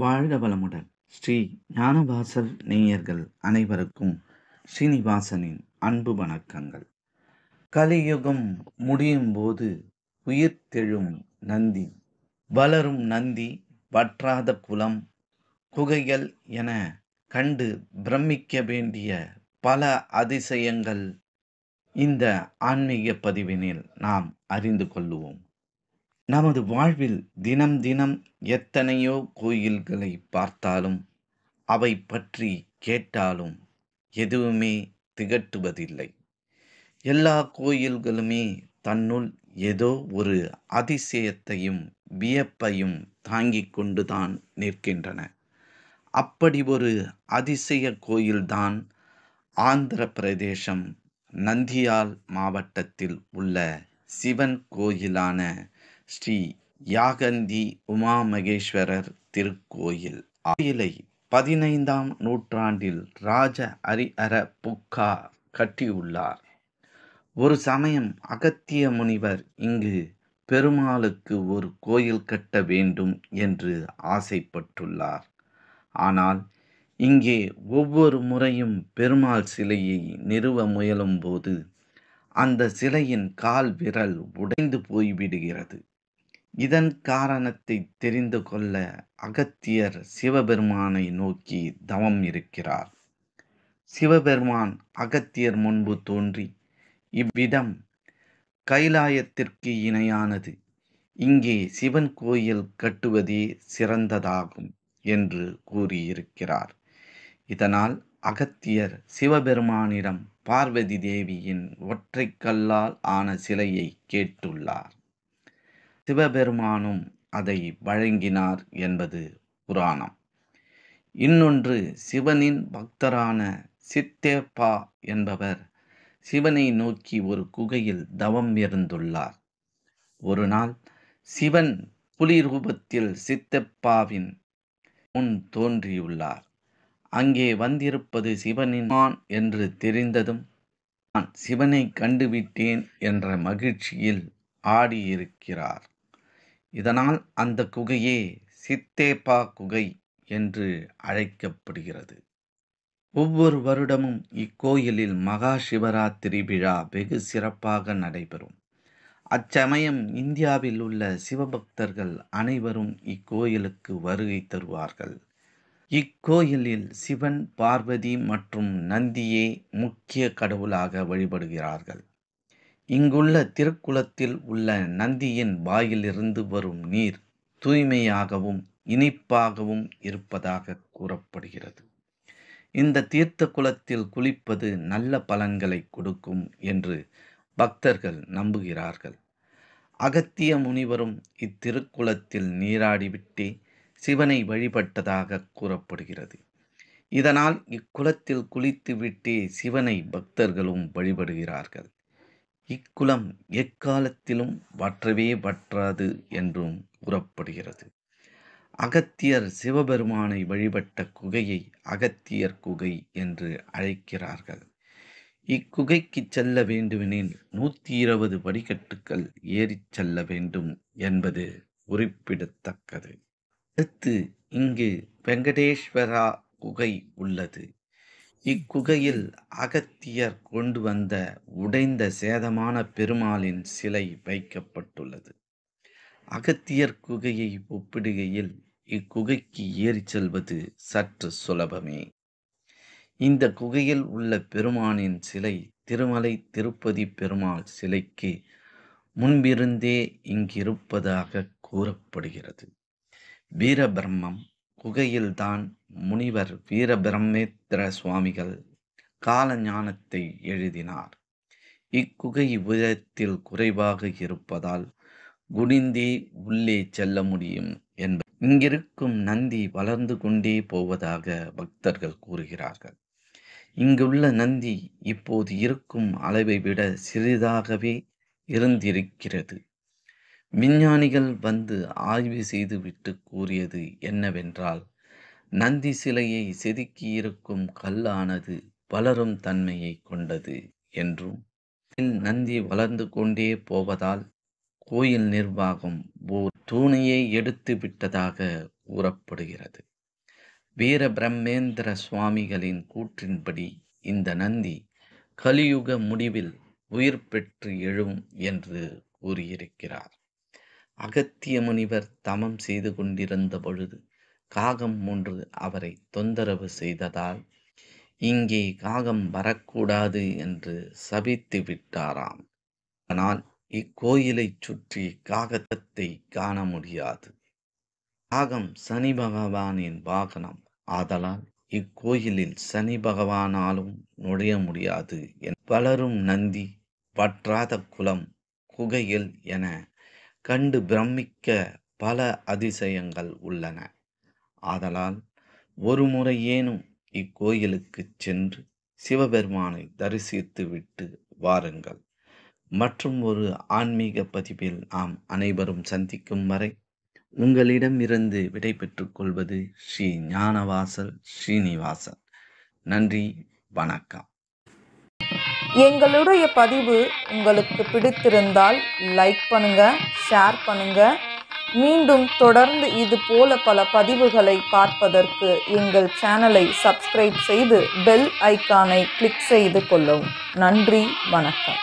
வாழ்க வளமுடன். ஸ்ரீ ஞானவாசல் நேயர்கள் அனைவருக்கும் ஸ்ரீனிவாசனின் அன்பு வணக்கங்கள். கலியுகம் முடியும் போது உயிர்த்தெழும் நந்தி, வளரும் நந்தி, வற்றாத குலம், குகைகள் என கண்டு பிரமிக்க வேண்டிய பல அதிசயங்கள் இந்த ஆன்மீக பதிவினில் நாம் அறிந்து கொள்ளுவோம். நமது வாழ்வில் தினம் தினம் எத்தனையோ கோயில்களை பார்த்தாலும் அவை பற்றி கேட்டாலும் எதுவுமே திகட்டுவதில்லை. எல்லா கோயில்களுமே தன்னுள் ஏதோ ஒரு அதிசயத்தையும் வியப்பையும் தாங்கிக் கொண்டுதான் நிற்கின்றன. அப்படி ஒரு அதிசய கோயில்தான் ஆந்திர பிரதேசம் நந்தியால் மாவட்டத்தில் உள்ள சிவன் கோயிலான ஸ்ரீ யாகந்தி உமாமகேஸ்வரர் திருக்கோயில். கோயிலை 15ஆம் நூற்றாண்டில் ராஜ ஹரிஹர புக்கா கட்டியுள்ளார். ஒரு சமயம் அகத்திய முனிவர் இங்கு பெருமாளுக்கு ஒரு கோயில் கட்ட வேண்டும் என்று ஆசைப்பட்டுள்ளார். ஆனால் இங்கே ஒவ்வொரு முறையும் பெருமாள் சிலையை நிறுவ முயலும் போது அந்த சிலையின் கால் விரல் உடைந்து போய்விடுகிறது. இதன் காரணத்தை தெரிந்து கொள்ள அகத்தியர் சிவபெருமானை நோக்கி தவம் இருக்கிறார். சிவபெருமான் அகத்தியர் முன்பு தோன்றி, இவ்விடம் கைலாயத்திற்கு இணையானது, இங்கே சிவன் கோயில் கட்டுவதே சிறந்ததாகும் என்று கூறியிருக்கிறார். இதனால் அகத்தியர் சிவபெருமானிடம் பார்வதி தேவியின் ஒற்றை கல்லால் ஆன சிலையை கேட்டுள்ளார். சிவபெருமானும் அதை வழங்கினார் என்பது புராணம். இன்னொன்று, சிவனின் பக்தரான சித்தேப்பா என்பவர் சிவனை நோக்கி ஒரு குகையில் தவம் இருந்துள்ளார். ஒரு நாள் சிவன் புலி ரூபத்தில் சித்தப்பாவின் முன் தோன்றியுள்ளார். அங்கே வந்திருப்பது சிவனின் மான் என்று தெரிந்ததும், நான் சிவனை கண்டுவிட்டேன் என்ற மகிழ்ச்சியில் ஆடியிருக்கிறார். இதனால் அந்த குகையே சித்தேப்பா குகை என்று அழைக்கப்படுகிறது. ஒவ்வொரு வருடமும் இக்கோயிலில் மகா சிவராத்திரி விழா வெகு சிறப்பாக நடைபெறும். அச்சமயம் இந்தியாவில் உள்ள சிவபக்தர்கள் அனைவரும் இக்கோயிலுக்கு வருகை தருவார்கள். இக்கோயிலில் சிவன், பார்வதி மற்றும் நந்தியே முக்கிய கடவுளாக வழிபடுகிறார்கள். இங்குள்ள திருக்குளத்தில் உள்ள நந்தியின் வாயிலிருந்து வரும் நீர் தூய்மையாகவும் இனிப்பாகவும் இருப்பதாக கூறப்படுகிறது. இந்த தீர்த்த குளத்தில் குளிப்பது நல்ல பலன்களை கொடுக்கும் என்று பக்தர்கள் நம்புகிறார்கள். அகத்திய முனிவரும் இத்திருக்குளத்தில் நீராடிவிட்டே சிவனை வழிபட்டதாக கூறப்படுகிறது. இதனால் இக்குளத்தில் குளித்துவிட்டே சிவனை பக்தர்களும் வழிபடுகிறார்கள். இக்குளம் எக்காலத்திலும் வற்றவே வற்றாது என்றும் கூறப்படுகிறது. அகத்தியர் சிவபெருமானை வழிபட்ட குகையை அகத்தியர் குகை என்று அழைக்கிறார்கள். இக்குகைக்கு செல்ல வேண்டுமெனில் 120 படிக்கட்டுகள் ஏறிச் செல்ல வேண்டும் என்பது குறிப்பிடத்தக்கது. அடுத்து இங்கு வெங்கடேஸ்வரா குகை உள்ளது. இக்குகையில் அகத்தியர் கொண்டு வந்த உடைந்த சேதமான பெருமாளின் சிலை வைக்கப்பட்டுள்ளது. அகத்தியர் குகையை ஒப்பிடுகையில் இக்குகைக்கு ஏறி செல்வது சற்று சுலபமே. இந்த குகையில் உள்ள பெருமானின் சிலை திருமலை திருப்பதி பெருமாள் சிலைக்கு முன்பிருந்தே இங்கிருப்பதாக கூறப்படுகிறது. வீரபிரம்மம் குகையில்தான் முனிவர் வீரபிரம்மேந்திர சுவாமிகள் கால ஞானத்தை எழுதினார். இக்குகை உயரத்தில் குறைவாக இருப்பதால் குனிந்தே உள்ளே செல்ல முடியும் என்பது. இங்கிருக்கும் நந்தி வளர்ந்து கொண்டே போவதாக பக்தர்கள் கூறுகிறார்கள். இங்குள்ள நந்தி இப்போது இருக்கும் அளவை விட சிறிதாகவே இருந்திருக்கிறது. விஞ்ஞானிகள் வந்து ஆய்வு செய்துவிட்டு கூறியது என்னவென்றால், நந்தி சிலையை செதுக்கியிருக்கும் கல்லானது வளரும் தன்மையை கொண்டது என்றும், நந்தி வளர்ந்து கொண்டே போவதால் கோயில் நிர்வாகம் ஓர் தூணையை எடுத்து விட்டதாக கூறப்படுகிறது. வீர பிரம்மேந்திர சுவாமிகளின் கூற்றின்படி இந்த நந்தி கலியுக முடிவில் உயிர் பெற்று எழும் என்று கூறியிருக்கிறார். அகத்திய முனிவர் தமம் செய்து கொண்டிருந்த பொழுது காகம் ஒன்று அவரை தொந்தரவு செய்ததால் இங்கே காகம் வரக்கூடாது என்று சபித்து விட்டாராம். ஆனால் இக்கோயிலைச் சுற்றி காகத்தை காண முடியாது. காகம் சனி பகவானின் வாகனம். ஆதலால் இக்கோயிலில் சனி பகவானாலும் நுழைய முடியாது. வளரும் நந்தி, வற்றாத குளம், குகையில் என கண்டு பிரமிக்க பல அதிசயங்கள் உள்ளன. ஆதலால் ஒரு முறையேனும் இக்கோயிலுக்கு சென்று சிவபெருமானை தரிசித்து விட்டு வாருங்கள். மற்றும் ஒரு ஆன்மீக பதிவில் நாம் அனைவரும் சந்திக்கும் வரை உங்களிடமிருந்து விடை பெற்றுக் கொள்வது ஸ்ரீ ஞானவாசல் ஸ்ரீனிவாசன். நன்றி, வணக்கம். எங்களுடைய பதிவு உங்களுக்கு பிடித்திருந்தால் லைக் பண்ணுங்க, ஷேர் பண்ணுங்க. மீண்டும் தொடர்ந்து இது போல பல பதிவுகளை பார்ப்பதற்கு எங்கள் சேனலை சப்ஸ்கிரைப் செய்து பெல் ஐக்கானை கிளிக் செய்து கொள்ளவும். நன்றி, வணக்கம்.